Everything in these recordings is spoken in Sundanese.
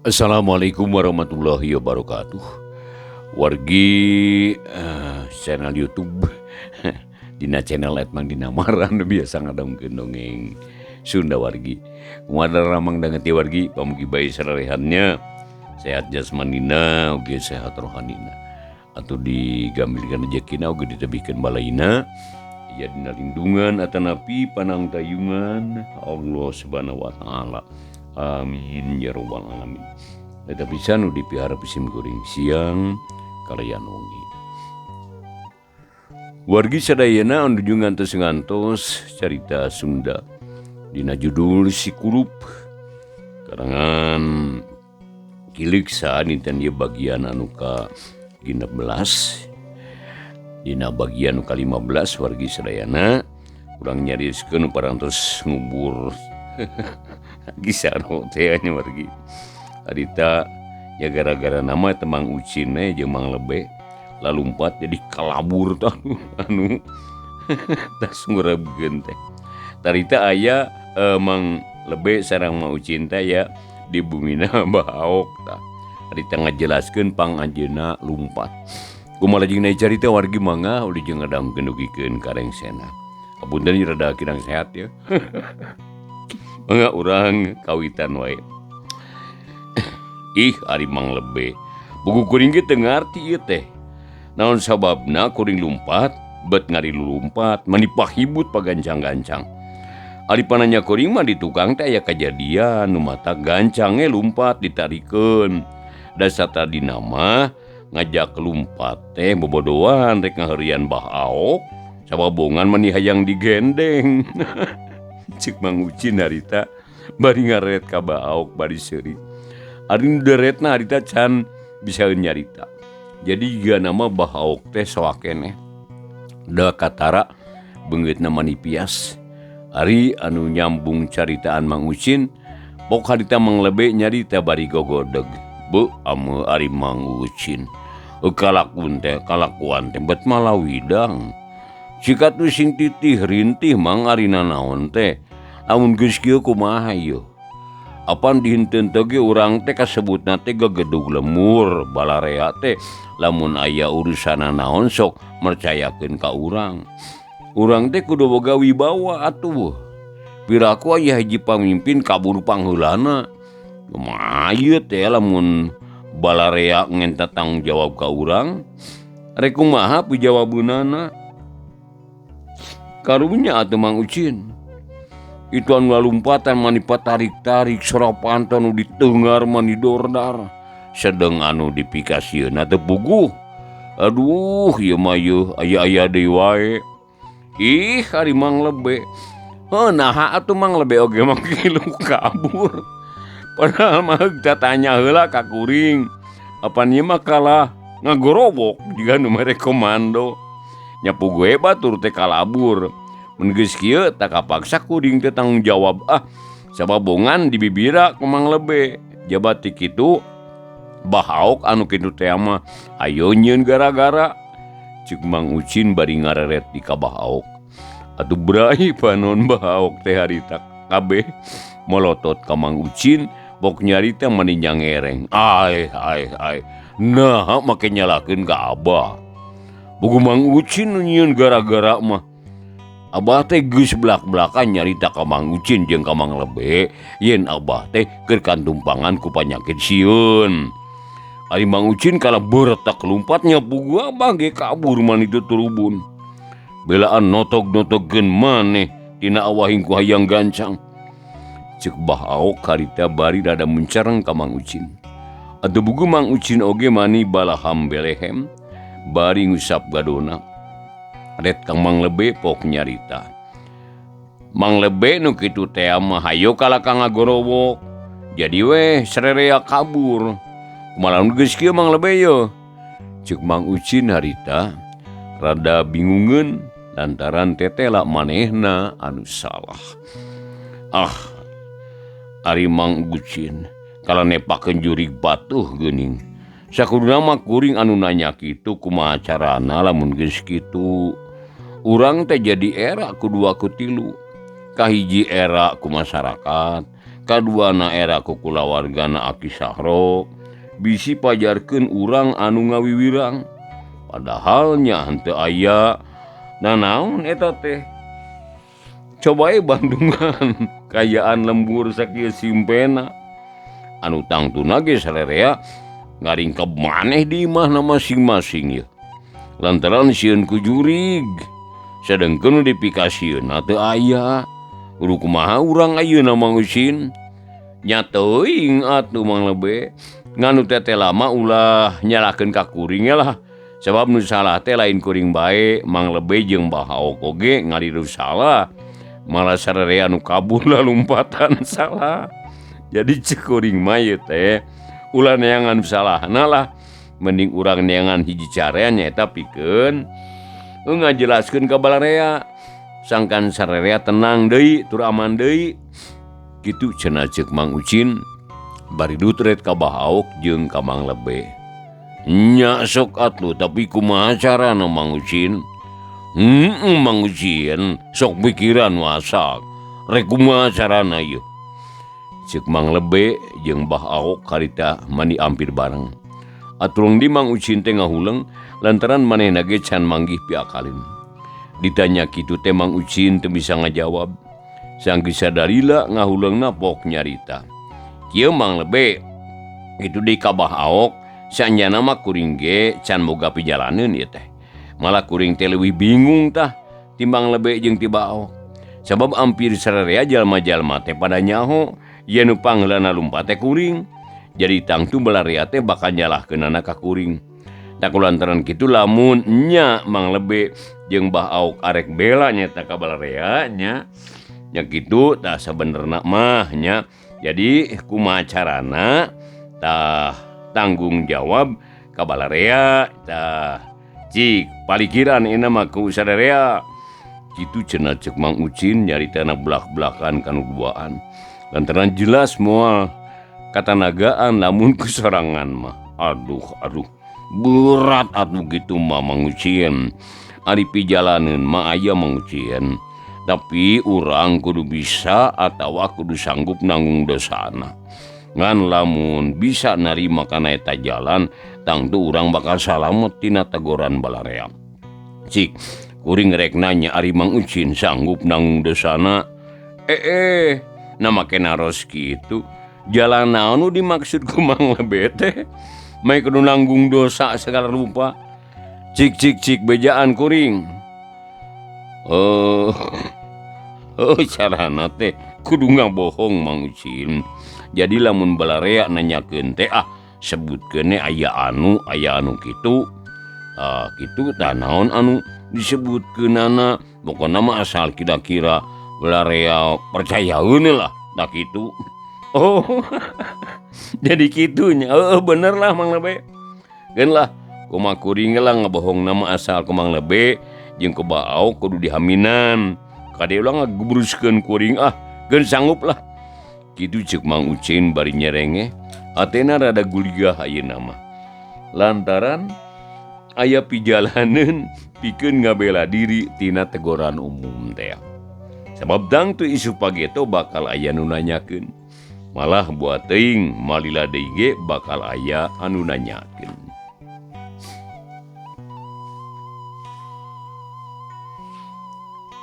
Assalamualaikum warahmatullahi wabarakatuh. Wargi channel YouTube dina channel Mang Dina Maran biasa ngadongkeun dongeng Sunda wargi. Kumaha ramang dangeti wargi pamugi bae sararehannya sehat jasmanina oge sehat rohanina. Atuh digambilkeun rezekina oge ditebihkeun balaina. Ya dina lindungan atanapi panang tayungan Allah Subhanahu wa taala. Amin ya rabbal alamin. Eta pisan nu dipihara pisim kuring siang kalayan wengi. Wargi sadayana anu ngantos ngantos carita Sunda dina judul Si Kurup karangan Kiliksa dinten ieu bagian anu ka 16 dina bagian anu ka 15 wargi sadayana urang nyariskeun parantos ngubur gisano teh nya wargi adita ya gara-gara nama temang ucin jeung Mang Lebe lalumpat jadi kalabur tah anu tas ngurebkeun teh tarita aya Mang Lebe sareng Mang Ucin teh ya di bumina Mbah Aok tah adita ngajelaskeun panganjeunna lumpat kumaha jeung na carita wargi mangga uli jeung ngadangkeun dugikeun karengsena apunten rada kirang sehat ya. Mangga urang kawitan wae. Ih ari Mang Lebe. Buku kuring ge teu ngarti ieu teh. Naon sababna kuring lumpat, bet ngari lulumpat, mani pahibut pagancang-gancang. Ari pananya kuring mah di tukang teh aya kajadian nu mata gancange lumpat ditarikeun. Da satadina mah ngajak lumpat teh bobodohan rek ngaheurian Mbah Aok, sababongan mani hayang digendeng. Cik Mang Ucin harita bari ngaret ka Mbah Aok bari seuri. Ari nu deretna harita can bisa nyarita. Jadi juga nama Mbah Aok teh soak keneh. Da katara beungeutna manipias. Ari anu nyambung caritaan Mang Ucin, pok harita Mang Lebe nyarita bari gogodeg. Beu ameu ari Mang Ucin. Kalakuan teh bet malawidang. Jika tu sing titih rintih mang arina naon teh lamun geus kieu kumaha ieu apan dihinteun teh ge urang teh kasebutna teh gegedug lemur balarea teh lamun aya urusana naon sok mercayakeun ka urang teh kudu boga wibawa atuh piraku aya hiji pamimpin kabur pangheulana kumaha ieu teh lamun balarea ngenta tanggung jawab ka urang rek kumaha pijawabeunana karunya atuh Mang Ucin itu anu lalumpatan mani patarik-tarik soropantan nu diteungar mani dordar sedeng anu dipikasieun teh puguh aduh ieu mah ieu aya-aya deui wae ih ari Mang Lebe naha atuh Mang Lebe oge mah kilu kabur padahal mah tanya heula ka kuring apan ieu mah kalah ngagorobok jiga nu mere komando nyapu gue batur teh kalabur mun geus kieu tak kapaksa kuring teh tanggung jawab sababongan di bibira ku Mang Lebe jabat ti kitu Mbah Aok anu kitu teh mah ayo nyieun gara-gara cik Mang Ucin bari ngareret di ka Mbah Aok atuh brai panon Mbah Aok teh harita kabeh molotot ka Mang Ucin pok nyarita mani nyangereng ai nah make nyalakeun ka Abah buku Mang Ucin nyieun gara-gara mah Abah teh geus belak-belakan nyarita ka Mang Ucin jeung ka Mang Lebe yen Abah teh keur kantumpangan ku panyakit sieun. Ari Mang Ucin kala beretak lumpat nyapu gua Abah ge kabur mani tuturubun. Belaan notog-notogkeun maneh tina awahing ku hayang gancang. Ceuk Mbah Aok harita bari rada mencereng ka Mang Ucin. Atuh buku Mang Ucin oge mani balaham belehem. Bari ngusap gadona ret Kang Mang Lebe pok nyarita Mang Lebe nu kitu teh mah hayo kala ka ngagorowok jadi weh sarerea kabur kumaha nu geus kieu Mang Lebe yeuh ceuk Mang Ucin harita rada bingungeun lantaran tetela manehna anu salah ari Mang Ucin kala nepakeun jurig batuh geuning sakuduna mah kuring anu nanya kitu kumaha carana lamun geus kitu urang teh jadi era ku dua ku tilu kahiji era ku masyarakat Kaduana era kukulawargana Aki Sahro bisi pajarkeun urang anu ngawiwirang. Padahalnya henteu aya nanaon eta teh. Coba Bandungan kayaan lembur sakieu simpena. Anu tangtuna ge sarerea ngaringkep maneh di imahna masing-masing ya. Lantaran sieun ku jurig. Sedengkeun di pikasieuna teu aya. Kudu kumaha urang ayeuna Mang Ucin? Nya teuing atuh Mang Lebe. Nganu teh lama ulah nyalakeun ka kuring lah. Sebab nu salah teh lain kuring bae, Mang Lebe jeung Mbah Aok oge ngadiru salah. Malah sarerea anu kabur lalumpatan salah. Jadi cek kuring mah ieu teh ulah neangan salahna lah. Mending urang neangan hiji cara nyaeta pikeun ngajelaskeun ka balarea. Sangkan sarerea tenang deui tur aman deui. Kitu cenah ceuk Mang Ucin bari dutret ka Mbah Aok jeung ka Mang Lebe. Nya sok atuh tapi kumaha carana Mang Ucin? Mang Ucin sok pikiran wasak. Rek kumaha carana ieu? Ceuk Mang Lebe jeung Mbah Aok harita mani ampir bareng. Aturung di Mang Ucin teh ngahuleung lantaran manehna ge can manggih piakalin. Ditanya kitu teh Mang Ucin teu bisa ngajawab. Sanggeus sadarila ngahuleungna pok nyarita. Kieu Mang Lebe, itu di ka Mbah Aok sanjana mah kuring ge can boga pijalaneun ieu teh. Malah kuring teh leuwih bingung tah timbang Lebe jeung ti Mbah Aok. Sabab ampir sarerea jalma-jalma teh pada nyaho yen nu pangeulana lumpat teh kuring. Jadi tangtu balarea teh bakal nyalahkeunana ka kuring. Da kulantaran kitu lamun nya Mang Lebe jeung Mbah Aok arek bela nyata ka balarea nya. Nya kitu tah sabenerna mah nya. Jadi kumaha carana tah tanggung jawab ka balarea tah cik palikiran ina mah ku sadarea. Kitu cenah ceuk Mang Ucin nyaritana belak-belakan kanu duaan. Lantaran jelas moal katanagaan lamun kusorangan mah. Aduh. Berat atuh gitu mah Mang Ucin. Ari pijalaneun mah aya Mang Ucin. Tapi urang kudu bisa atawa kudu sanggup nanggung dosana. Ngan lamun bisa narima kana eta jalan, tangtu urang bakal salamet tina teguran balarea. Cik, kuring rek nanya ari Mang Ucin sanggup nanggung dosana. Nama kena ros kitu. Jalan naon nu dimaksud ku Mang Lebe teh? Mai kudu nanggung dosa segala rupa. Cik bejaan kuring. Carana teh kudu ngabohong Mang Ucin. Jadi lamun balarea nanyakeun teh sebutkeun aya anu kitu. Kitu tah naon anu disebutkeunana. Pokona mah asal kira-kira balarea percayaeun lah da kitu. Jadi kitunya. Bener lah Mang Lebe. Geun lah kumaha kuring lah ngabohong nama asal ku Mang Lebe jeung ku Mbah Aok kudu dihaminan. Kade ulah ngagubruskeun kuring geun sanggup lah. Kitu ceuk Mang Ucin bari nyerenge. Atena rada guligah ayeuna mah. Lantaran aya pijalaneun pikeun ngabela diri tina teguran umum teh. Sabab tangtu isu pageto bakal aya nu nanyakeun. Malah buat teuing malila deui ge bakal aya anu nanyakeun.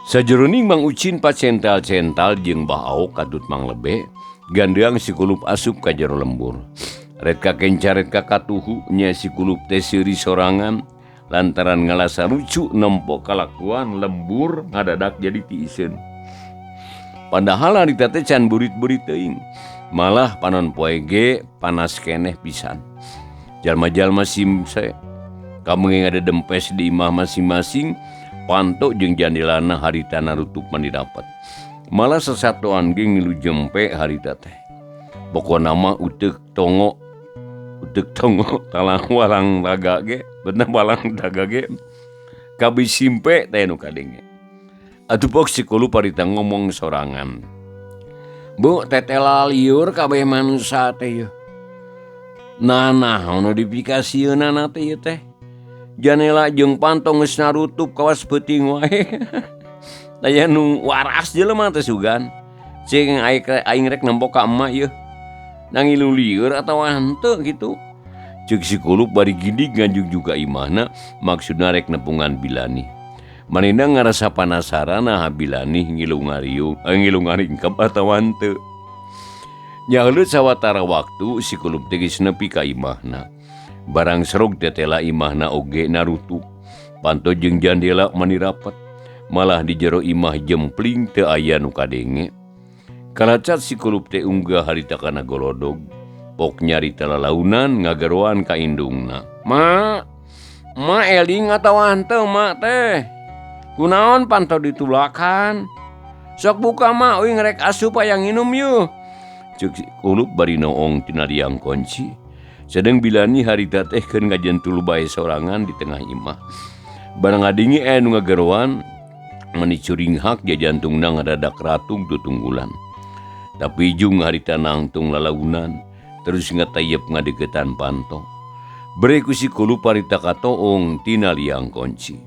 Sajeroning Mang Ucin pacental-cental jeung Mbah Aok kadut Mang Lebe, gandeang si kulup asup ka jero lembur. Ret kakenca ret kakatuhu nya si kulup teh seuri sorangan lantaran ngalasa lucu nempo kalakuan lembur ngadadak jadi tiiseun. Padahal harita teh can burit-burit teuing. Malah panon poe ge panas keneh pisan. Jalma-jalma simse kamenge ngada dempes di imah masing-masing. Panto jeung jandelana harita narutup mandi dapat. Malah sesatuan ge ngilu jempe harita teh. Pokona mah uteuk tongo talang walang daga ge, bener walang daga ge. Kabeh simpe teh nu kadenge. Atuh pok si kulup harita ngomong sorangan. Bu, tetela liur kabeh manusia teh yeuh. Nah, ono dipikasieunana teh ieu teh. Janela jeung pantong geus narutup kawas peuting wae. Aya nu waras jelema teh sugan. Cing aing rek nempo ka emak ye. Nangilu lieur atau henteu gitu. Cek si Kulup bari gini nganjung juga imahna maksudna rek nepungan Bilani. Manehna ngarasa penasaran nah Bilani ngilungaringkep atau henteu. Nya heuleut sawatara waktu si Kulup teh geus nepi ka imahna. Barang serog tetela imahna oge narutu. Panto jeung jandela mani rapat. Malah di jero imah jempling teu aya nu kadenge. Kalacat si Kulup teh unggah harita kana golodog. Pok nyarita lalaunan ngageroan ka indungna. Ma eling atawa henteu ma teh? Kunaon panto ditulakan? Sok buka ma uing rek asup aya nginum yeuh. Cek si Kulup bari noong tina liang kunci. Sedang Bilani harita teh keun ngajentul bae sorangan di tengah imah. Barang adingi nu ngageroan mani curinghak jajantungna ngadadak ratung tutunggulan. Tapi jung harita nangtung lalaunan terus ngatayep ngadegetan panto. Bere ku si Kulup harita katoong tina liang kunci.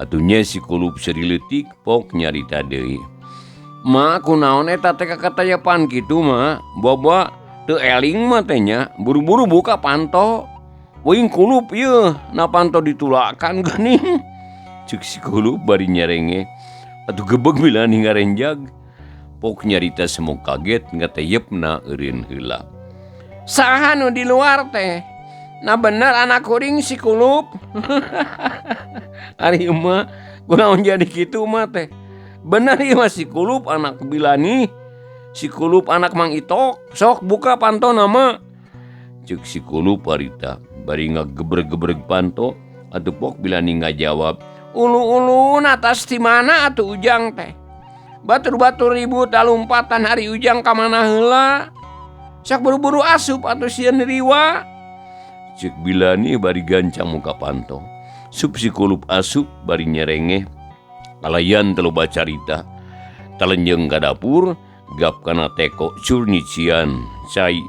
Atunya si Kulup seriletik pok nyarita deui. Ma kunaon eta teh kakatayepan kitu ma? Boba teu eling mah teh nya, buru-buru buka panto. Weuing Kulup ieu, na panto ditulakan geuning. Cek si Kulup bari nyarenge. Atuh gebeg Bilani ngarenjag. Pok nyarita semua kaget ngatayepna eureun heula. Saha nu di luar teh? Na bener anak kuring si Kulup. Ari mah kunaon jadi kitu mah teh? Bener ieu mah si Kulup anak Bilani. Si Kulup anak Mang Itok. Sok buka panto nama. Cek si Kulup harita bari ngagebreg-gebreg panto. Atuh pok Bilani ngajawab. Ulu-ulun atas di mana atuh ujang teh? Batur-batur ribut lompatan hari ujang ka mana heula? Sak buru-buru asup atuh sieun riwa. Cek Bilani bari gancang muka panto. Sup si Kulup asup bari nyerengeh. Kalayan telu bacarita. Talenjeng ka dapur gap kana teko cur nyician cai.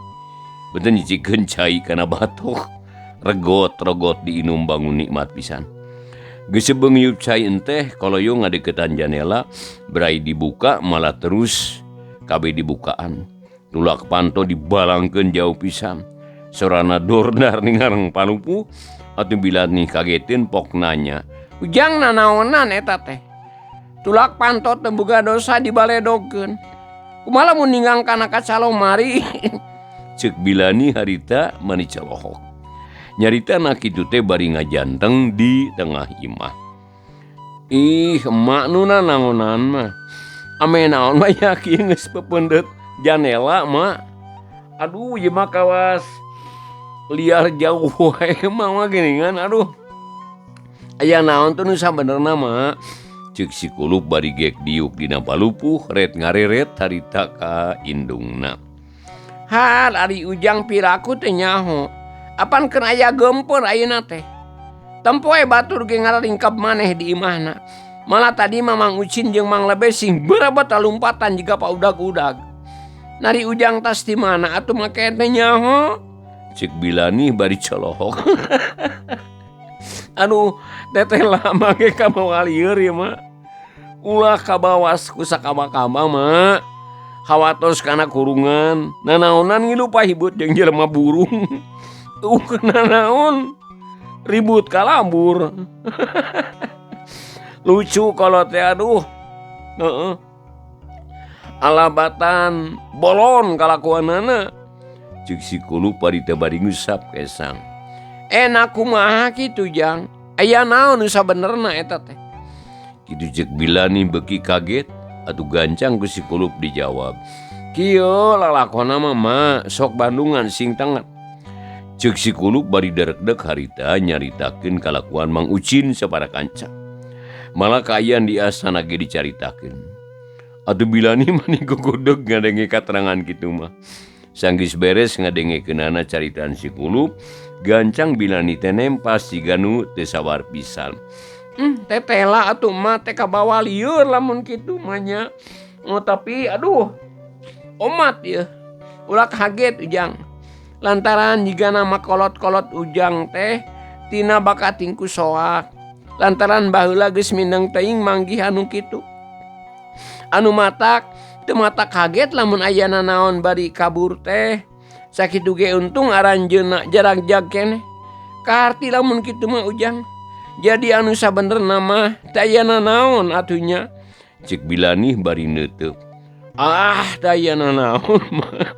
Betul nyicikeun cai kana batok. Regot-regot diinum bangun nikmat pisan. Geus beungiup cai enteh koloyong ngadeukeutan janela berai dibuka malah terus kabeh dibukaan. Tulak panto dibalangkeun jauh pisan. Sorana dordar ningareng panupu atuh Bilani kagetin pok nanya. Ujang nanaonan eta teh? Tulak panto teu boga dosa dibaledogkeun. Kumaha mun ninggang kana kacalomari? Cek Bilani harita mani celohok. Nyarita na kitu teh bari ngajanteng di tengah imah. Ih, emak nu nanaonan mah. Ame naon mah ya kieu geus pependet janela mak. Aduh, ieu mah kawas liar jauh wae mah geuningan aduh. Aya naon tuh nu sabenerna mah? Cek si Kulup bari gek diuk dina palupuh ret ngareret harita ka indungna. Hal ari ujang piraku teh nyaho. Apan keun aya gempeur ayeuna teh. Tempoe batur ge ngaringkep maneh di imahna. Malah tadi Mang Ucin jeung Mang Lebe sing berebet lompatan jiga paudag-udag. Nari ujang tas di mana atuh make teh nyaho? Cek Bilani bari colohok. Aduh, teteh lama ge ka bawa lieur ieu mah. Ulah kabawas ku sakaba-kaba mah. Hawatos kana kurungan. Nanaonan ngilu pahibut jeung jelema burung. Nanaon? Ribut kalabur. Lucu kalau teh aduh. Heeh. Alabatan bolon kalakuanana. Cek si Kulup harita bari ngusap kesang. Enak kumaha kitu jang? Aya naon nu sabenerna eta teh? Kitu cek Bilani beuki kaget atuh gancang ku si Kulup dijawab. Kieu lalakonna mah sok Bandungan sing tenget. Cek si Kulup bari derek-dek harita nyaritakeun kalakuan Mang Ucin sabaraha kanca. Malah kaayaan di asana ge dicaritakeun. Atuh Bilani mani gugudeg ngadenge katerangan kitu mah. Sanggis beres ngadengekeunana caritaan si Kulup, gancang Bilani teh nempas siga nu teu sabar pisan. Tetela atuh mah teh kabawa lieur lamun kitu mah nya. Oh tapi aduh. Omat ya. Ulah kaget ujang. Lantaran jiga nama kolot-kolot ujang teh tina bakating ku soak. Lantaran baheula geus mindeng teuing manggih anu kitu. Anu matak Teu mata kaget lamun ayana naon bari kabur teh. Sakitu ge untung aranjeunna jarag-jag keneh. Kaharti lamun kitu mah Ujang. Jadi anu sabenerna mah teu ayana naon atunya. Cik Bilani bari neuteuk. Teu ayana naon mah.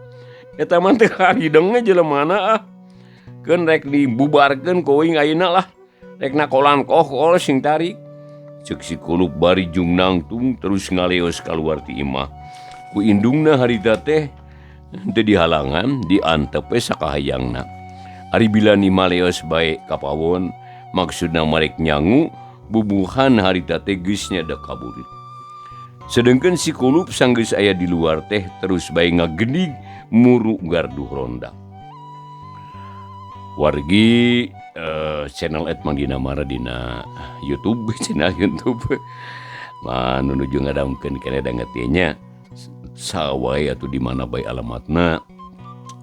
Eta mah teu hidengna jelemana Keun rek dibubarkeun koing ayeuna lah. Rek nakolan kokol sing tarik. Cek si Kulup bari jung nangtung terus ngaleos kaluar ti imah. Ku indungna harita teh teu dihalangan diantep we sakahayangna. Ari Bilani maleos bae ka pawon maksudna marek nyangu bubuhan harita teh geus nyada kaburit. Sedengkeun si Kulup sanggeus aya di luar teh terus bae ngagenig muru garduh ronda. Wargi channel Manggina Mara dina YouTube channel YouTube manu nuju ngadaungkeun keneh da ngetinya sawai atuh di mana bae alamatna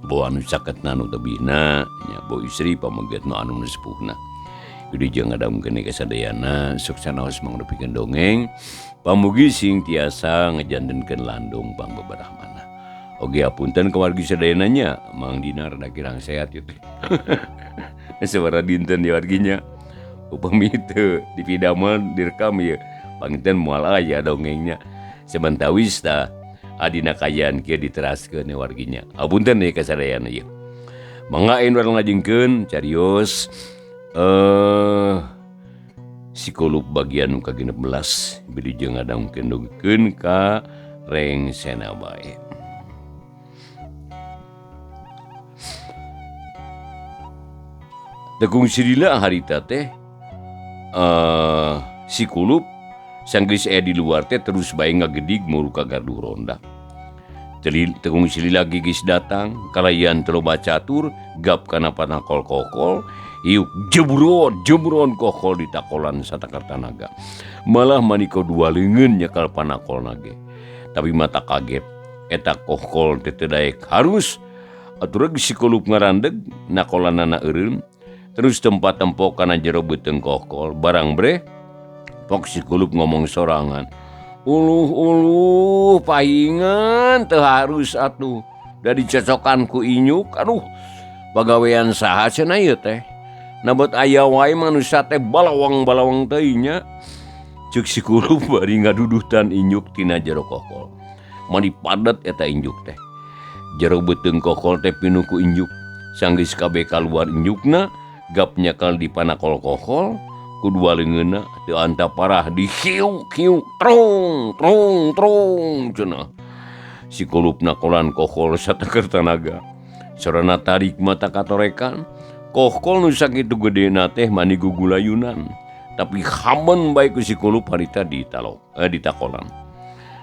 bawa anu caketna anu tebihna nya bawa istri pamenggetna anu sepuhna jadi jeung ngadaungkeun kasadayana sukses naos mangrupikeun dongeng pamugi sing tiasa ngejantenkeun landung pangbeberah mana oge apunten ka wargi sadayana nya Mang Dinar da kirang sehat ieu teh sabaraha dinten di warginya upami teu dipidamel direkam ieu panginten moal aya dongengnya sementawis tah adina kayaan kieu diteraskeun warginya. Apunten deui kasadayana ieu. Mangga ayeuna urang lajengkeun carios si Kulup bagian nu ka-16 bilih ngadangkeun ka rengsena bae. Tekung silila harita teh si Kulup sanggeus aya di luar teh terus bae ngagedig muru ka garduh ronda. Tekung silila gigis datang kalayan teu loba catur gap kana panakol kokol iuk jebron kokol ditakolan satakar tanaga. Malah maniko dua leungeun nyekal panakol nage. Tapi mata kaget eta kokol teh teu daek harus atuh si Kulup ngarandeg nakolanana eureun terus tempat-tempok kana jero beuteung kokol barang bre pok si Kulup ngomong sorangan. Uluh paingan teu harus atuh da dicocokan ku inyuk. Aduh pagawean saha cenah ieu teh. Nabot aya wae manusia teh balawang-balawang teuing nya. Ceuk si Kulup bari ngaduduhtan inyuk tina jero kokol. Mani padet eta inyuk teh. Jero beuteung kokol teh pinuh ku inyuk. Sanggeus kabeh kaluar inyukna gap nyakal di panakol kokol. Kudua leungeunna teu anta parah di hiu trong cenah. Si Kulup nakolan kokol sateker tanaga. Sorana tarik mata katorekan, kokol nu sakitu gedena teh mani gugulayunan. Tapi hamen bae ku si Kulup harita ditakolan.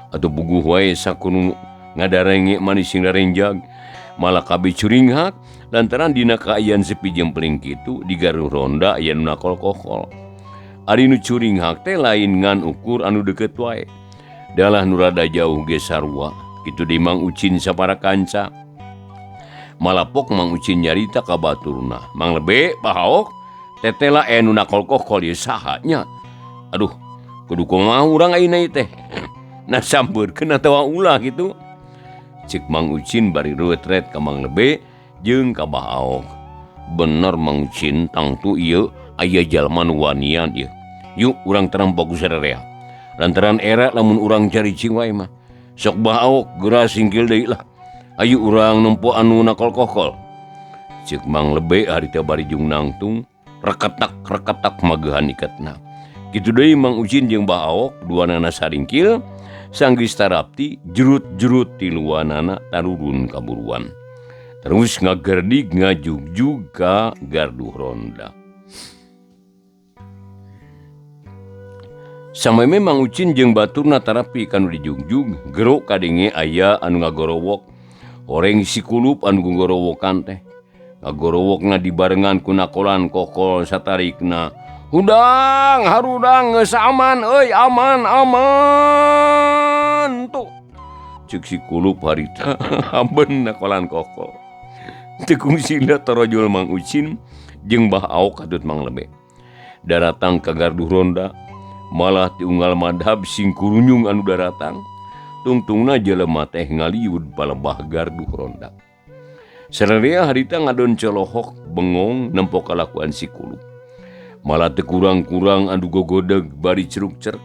Atuh buguh wae sakunu ngadarenge mani sing darenjag. Malah kabeh curinghak lantaran dina kaayaan sepi jempling kitu di garduh ronda aya nu nakol kokol. Ari nu curinghak teh lain ngan ukur anu deukeut wae. Dalah nu rada jauh ge sarua, kitu di Mang Ucin sapara kanca. Malapok Mang Ucin nyarita ka baturna, "Mang Lebe, Pahaok, tetela nu nakol kokol ieu saha nya? Aduh, kudu kumaha urang ayeuna ieu teh." Nah sambeurkeun atawa ulah kitu. Cik Mang Ucin bari reutret ka Mang Lebe jeung ka Pahaok. Bener Mang Ucin tangtu ieu aya jalma nu wanian ieu. Yuk urang terempok ku sarerea. Lantaran era lamun urang caricing wae mah. Sok Pahaok geura singkil deui lah. Ayo urang nempo anu nakol kokol. Cik Mang Lebe harita bari jung nangtung reketak magehan iketna. Kitu deui Mang Ucin jeung Pahaok duanana saringkil sanggeus tarapti jurut-jurut ti luanana tarurun kaburuan. Terus ngagerdig ngajugjug ka garduh ronda. Sameme Mang Ucin jeung baturna tarapi kanu dijugjug gero kadenge aya anu ngagorowok. Oreng si Kulup anu ngagorowokan teh. Ngagorowokna dibarengan ku nakolan kokol satarikna. "Hudang, harudang geus aman euy, aman." Tuh. Ceuk si Kulup harita amben nakolan kokol. Tekung sila torojol Mang Ucin jeung Pahaok kadut Mang Lebe. Daratang ka garduh ronda. Malah tiunggal madhab sing kurunyung anu daratang tungtungna jelema teh ngaliud palebah garduh rondak. Sararea harita ngadon colohok bengong nempo kalakuan si Kulup. Malah teu kurang-kurang anu gogodeg bari ceruk-cerek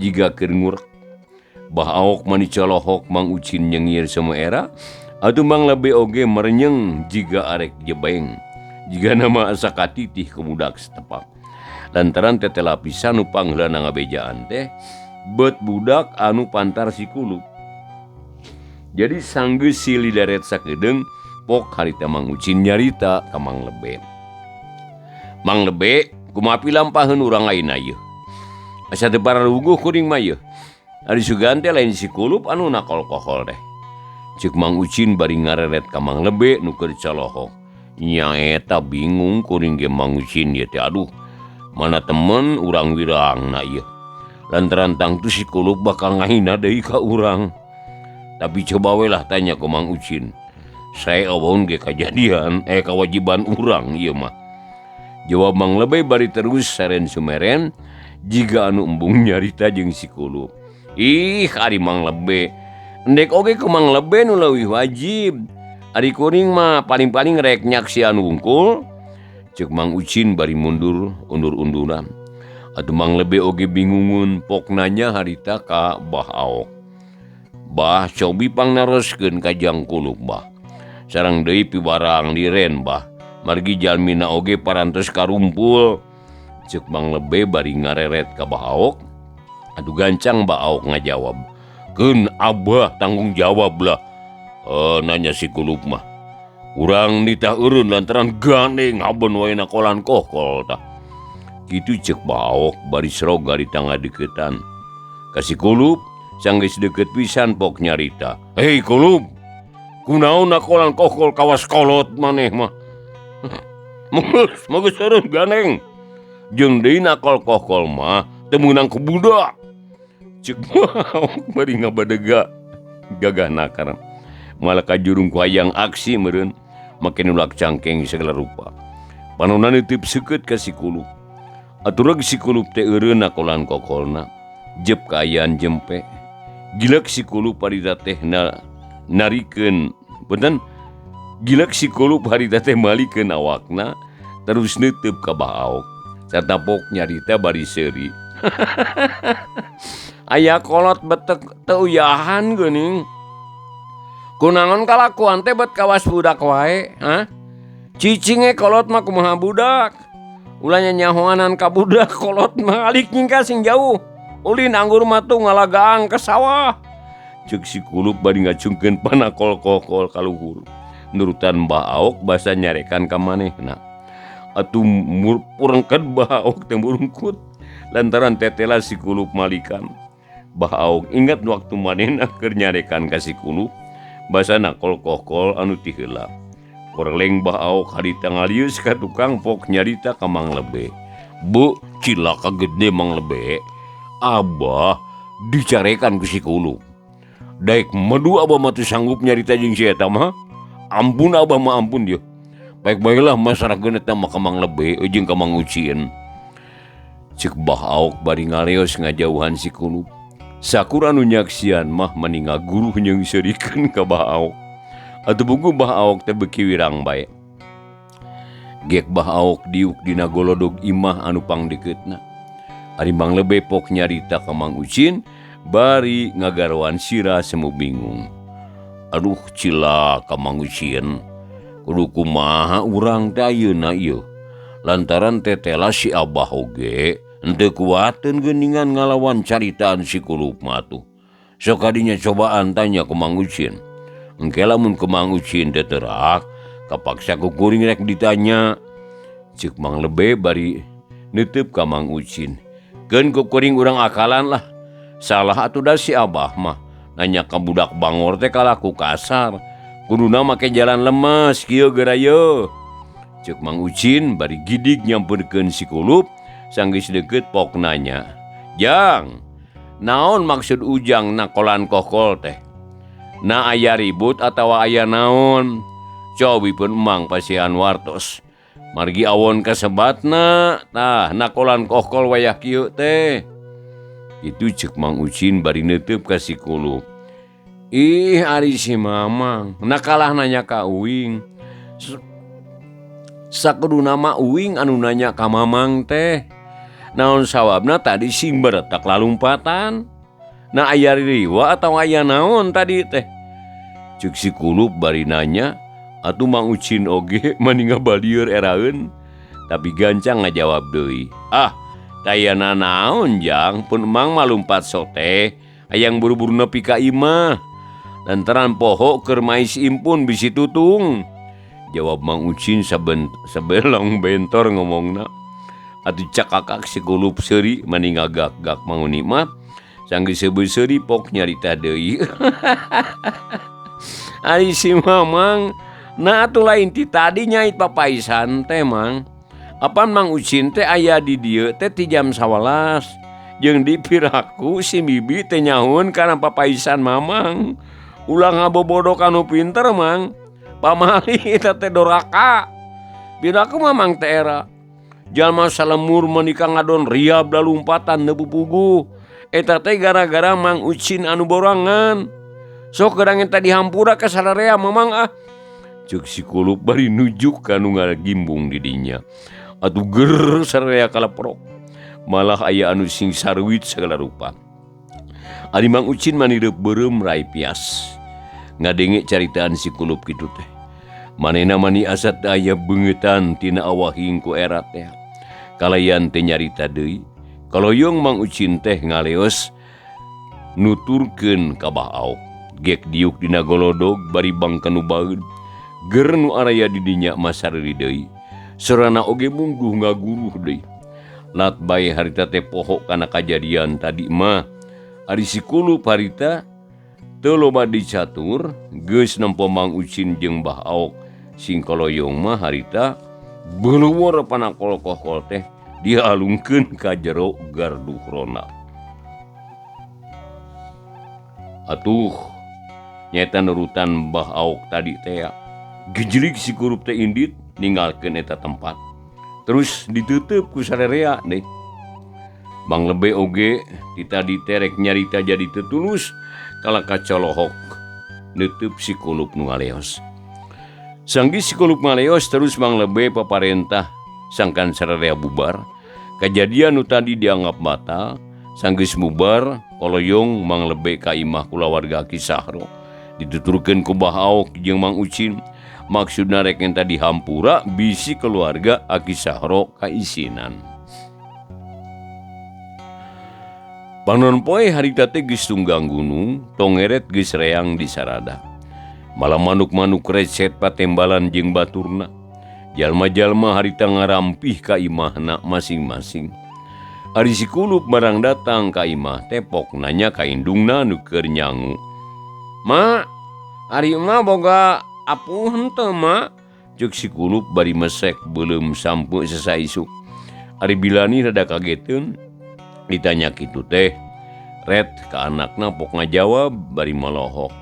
jiga keur ngurek. Bah Aok mani colohok Mang Ucin nyengir sama era atuh Mang Lebe oge merenyeng jiga arek jebeng. Jiga nama asa katitih ke budak setepak. Lantaran tetela pisan nu pangheulana ngabejaan teh bet budak anu pantar si Kulup. Jadi sanggeus si lidaret sakedeung pok harita Mang Ucin nyarita ka Mang Lebe. Mang Lebe, kumaha pilampaheun urang ayeuna ieu? Asa teu pararuguh kuring mah ieu. Ari sugan teh lain si Kulup anu nakol-kokol teh. Ceuk Mang Ucin bari ngareret ka Mang Lebe nu keur colohok. Nya eta bingung kuring ge Mang Ucin ieu teh aduh. Mana temen urang wirangna ieu. Lantaran tangtu si Kulup bakal ngahina deui ka urang. Tapi coba we lah tanya ke Mang Ucin. Saya awon ge kajadian kewajiban urang ieu mah. Jawab Mang Lebe bari terus saren sumeren jiga anu embung nyarita jeung si Kulup. Ih ari Mang Lebe. Endek oge ke Mang Lebe nu leuwih wajib. Ari kuring mah paling-paling rek nyaksi anu unggul. Ceuk Mang Ucin bari mundur undur-unduran. Atuh Mang Lebe oge bingungun pok nanya harita ka Bah Aok. Bah cobi pangnaroskeun ka Jang Kulup bah. Sareng deui pibarang liren bah. Margi jalmina oge parantos karumpul. Ceuk Mang Lebe bari ngareret ka Bah Aok. Atuh gancang Bah Aok ngajawab. Keun abah tanggung jawab lah. Nanya si Kulup mah. Urang nitah eureun lantaran gandeng aben wae nakolan kokol tah. Kitu ceuk Bah Aok bari sroga di tangga deketan. Ka si Kulup sanggeus deket pisan pok nyarita. Hei Kulup, kunaon nakolan kokol kawas kolot maneh mah. Mogus eureun gandeng. Jeung deui nakol kokol mah teu meunang ku budak. Ceuk Bah Aok bari ngabadega gagah nakar. Malah kajurung ku hayang aksi meureun make nulak cangkeng segala rupa. Panonna nitip seukeut ka si Kulup. Atureg si Kulup teh eureun nakolan kokolna. Jep kaayaan jempe. Gilek si Kulup harita teh narikeun. Punten. Gilek si Kulup harita teh malikeun awakna terus neuteup ka Bah Aok. Sarta pok nyarita bari seuri. Aya kolot betek teu uyahan geuning. Kunaon kalakuan teh bet kawas budak wae, ha? Cicinge kolot mah kumaha budak. Ulah nyanyahoanan ka budak kolot mah alik nyingka sing jauh. Ulin anggur mah tuh ngalagaang ka sawah. Ceuk si Kulup bari ngacungkeun panakol kokol ka luhur. Nurutan Bah Aok basa nyarekan ka manehna. Atuh purengkeun Bah Aok teh murungkut lantaran tetela si Kulup malikan. Bah Aok ingat waktu manehna keur nyarekan ka si Kulup. Basa nakol kokol anu ti heula. Koreleng Bah Aok harita ngalius ka tukang pok nyarita ka Mang Lebe. Bu, cilaka gede Mang Lebe. Abah dicarekan ku si Kulup. Daek madu abah mah teu sanggup nyarita jeung si eta mah. Ampun abah mah ampun dia. Baik-baiklah masyarakat eta mah ka Mang Lebe jeung ka Mang Ucin. Ceuk Bah Aok bari ngaleos ngajauhan si Kulup. Sakur anu nyaksian mah mani ngaguruh jeung seurikeun ka Bah Aok. Atuh buku Bah Aok teh beuki wirang bae. Gek Bah Aok diuk dina golodog imah anu pangdekeutna. Ari Mang Lebe pok nyarita ka Mang Ucin bari ngagaroan sira semu bingung. Aduh cilaka Mang Ucin. Kudu kumaha urang teh ayeuna ieu. Lantaran tetela si abah oge henteu kuateun geuningan ngalawan caritaan si Kulup mah tuh. Sok kadinya cobaan tanya ke Mang Ucin. Engke lamun ke Mang Ucin teh teurak, kapaksa ku kuring rek ditanya. Ceuk Mang Lebe bari neuteup ka Mang Ucin. Keun ku kuring urang akalan lah. Salah atuh da si abah mah. Nanya ka budak bangor teh kalaku kasar. Kuduna make jalan lemes kieu geurayeun. Ceuk Mang Ucin bari gidig nyampeurkeun si Kulup. Sanggeus deukeut pok nanya. Jang, naon maksud ujang nakolan kokol teh? Na aya ribut atawa aya naon? Cobipun emang pasihan wartos. Margi awon kasebatna, tah nakolan kokol wayah kieu teh. Itu ceuk Mang Ucin bari neuteup ka si Kulup. Ih, ari si Mamang. Nah kalah nanya ka Uing. Sakudu nama Uing anu nanya ka Mamang teh. Naon sawabna tadi sing beretak lalumpatan. Nah aya riwa atau aya naon tadi teh? Cuk si Kulup bari nanya, atuh Mang Ucin oge mani ngabalieur eraeun. Tapi gancang ngajawab deui. Ah, tayana naon jang pun Mang malumpat sote, hayang buru-buru nepi ka imah. Lantaran poho keur mais impun bisi tutung. Jawab Mang Ucin sebelong bentor ngomongna. Atuh cakakak si Kulup seuri mani ngagak-gak Mang Nikmat. Sanggeus seubeu-seuri pok nyarita deui. Ari si Mamang, nah atuh lain ti tadi nyait papaisan teh Mang. Apan Mang Ucin teh aya di dieu teh ti jam 11. Jeung dipiraku si Bibi teh nyahoun kana papaisan Mamang. Ulah ngabobodok anu pinter Mang. Pamali eta teh doraka. Piraku Mamang teh era. Jalma salemur menikah ngadon riab lalumpatan nebu puguh. Eta teh gara-gara Mang Ucin anu borangan. Sok gerangan tadi hampura ka sararea Mamang ah. Cuk si Kulup bari nujuk kanu ngagimbung di dinya. Atuh ger sararea kaleprok. Malah aya anu sing sarwit segala rupa. Ari Mang Ucin mani beureum rai pias. Ngadenge caritaan si Kulup kitu teh. Manehna mani asat aya beungetan tina awahing ku era teh. Kalayan teh nyarita deui. Kaloyong Mang Ucin teh ngaleos nuturkeun ka Bah Aok. Gek diuk dina golodog bari bang kanu baeud. Ger nu araya di dinya masariri deui. Sorana oge mungguh ngaguruh deui. Lat bae harita teh poho kana kajadian tadi mah. Ari si Kulup harita teu loba dicatur geus nempo Mang Ucin jeung Bah Aok sing kaloyong mah harita beuleur panakol-kokol teh dialungkeun ka jero garduhrona. Atuh nyaeta nurutan Bah Aok tadi teh gejlik si Kulup teh indit ninggalkeun eta tempat. Terus diteuteub ku sararea deh. Bang Lebe oge ti tadi terek nyarita jadi tetulus kala kacolohok neuteub si Kulup nu ngaleos. Sanggis si Kulup ngaleos terus Bang Lebe paparentah sangkan sararea bubar. Kajadian nu tadi dianggap batal. Sanggis bubar koloyong Mang Lebe ka imah kulawarga Ki Sahro. Dituturkeun ku Bah Aok jeung Mang Ucin. Maksudna rek enta dihampura bisi keluarga Ki Sahro kaisinan. Panon poe harita teh geus tunggang gunung, tongeret geus reang di sarada. Malah manuk-manuk recet patembalan jeung baturna. Jalma-jalma harita ngarampih ka imahna masing-masing. Ari si Kulup barang datang ka imah tepok nanya ka indungna nu keur nyangu. "Ma, ari mah boga apuh henteu, Ma?" Cuk si Kulup bari mesek beuleum sampe sasaisuk. Ari Bilani rada kageteun. Ditanya kitu teh, ret ka anakna pok ngajawab bari melohok.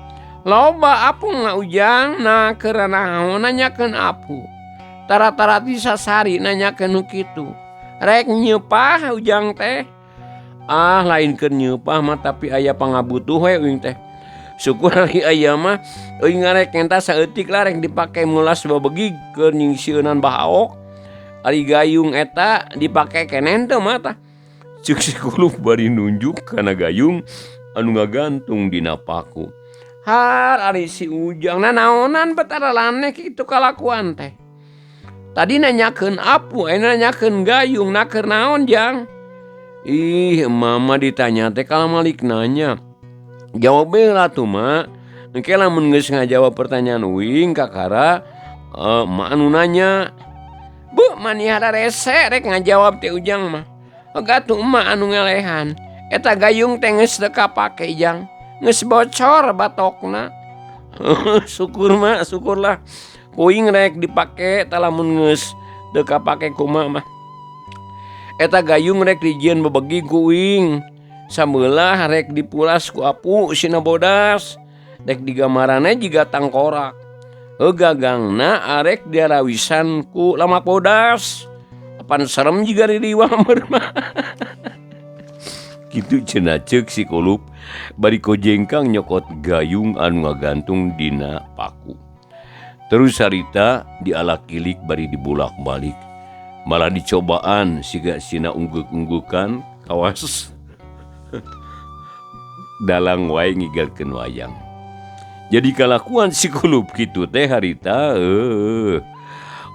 "Loba apu ngaujang na keur naon nanyakeun apu. Tara-tara ti sasari nanyakeun nu kitu. Rek nyeupah ujang teh." "Ah, lain keur nyeupah mah tapi aya pangabutuh we uing teh. Syukur ari aya mah euing ngarek engta saeutik lah rek dipake mulas babegig keur nyingsieunan Bah Aok. Ari gayung eta dipake keneh teu mah tah." Cuk si Kulup bari nunjuk kana gayung anu ngagantung dina paku. "Har ari si ujang na naonan betaralaneh kitu kalakuan teh. Tadi nanyakeun apu, aya nanyakeun gayung, na keur naon jang?" "Ih, mama ditanya teh kala malik nanya. Jawab heula tuh, Ma. Engke lamun geus ngajawab pertanyaan uing kakara, ma anu nanya." "Bu, manihara rese rek ngajawab teh ujang mah. Gatuh emak anu ngelehan. Eta gayung teh geus teu kapake jang. Geus bocor batokna." "Syukur mah, syukurlah. Kuing rek dipake talamun geus teu kapake kumaha mah. Eta gayung rek dijieun babegi ku uing. Sameulah rek dipulas ku apu sina bodas. Rek digamarana jiga tangkorak. Gagangna arek diarawisan ku lamak bodas. Pan serem juga ririwah mah." Kitu cenah ceuk si Kulup bari kojengkang nyokot gayung anu ngagantung dina paku. Terus harita dialakilik bari dibulak-balik. Malah dicobaan siga sina ungguk-unggukan kawas dalang wae ngigalkeun wayang. Jadi kalakuan si Kulup kitu teh harita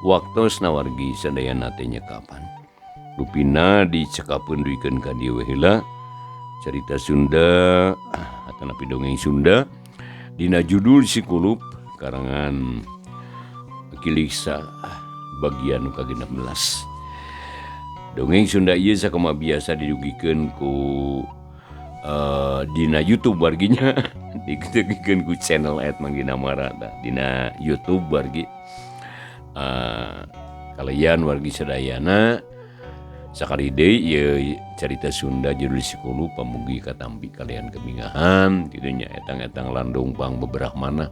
waktosna wargi sadayana teh nyekapan. Rupina dicekapeun duikeun ka dieu heula carita Sunda atanapi dongeng Sunda dina judul si Kulup karangan Kilisa bagian nu ka-16. Dongeng Sunda ieu sakoma biasa didugikeun ku dina YouTube warginya didugikeun ku channel @manggina mara dina YouTube wargi. Kalian wargi sadayana sakali deui ieu carita Sunda judul si Kulup pamugi katampi kalian kemingahan kitu nya etang-etang landung pang beberahmana.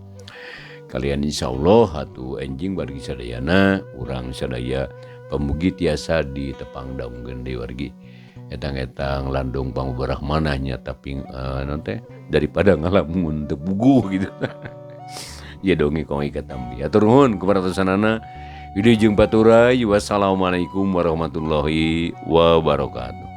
Kalian insyaallah atuh enjing wargi sadayana urang sadaya pamugi tiasa ditepang daungkeun deui wargi. Etang-etang landung pangbeberah manahnya tapi teh daripada ngalamun teu puguh gitu. Ya dongeng kong katampi. Atur nuhun kuparantosanana. Wilujeng baturai. Wassalamualaikum warahmatullahi wabarakatuh.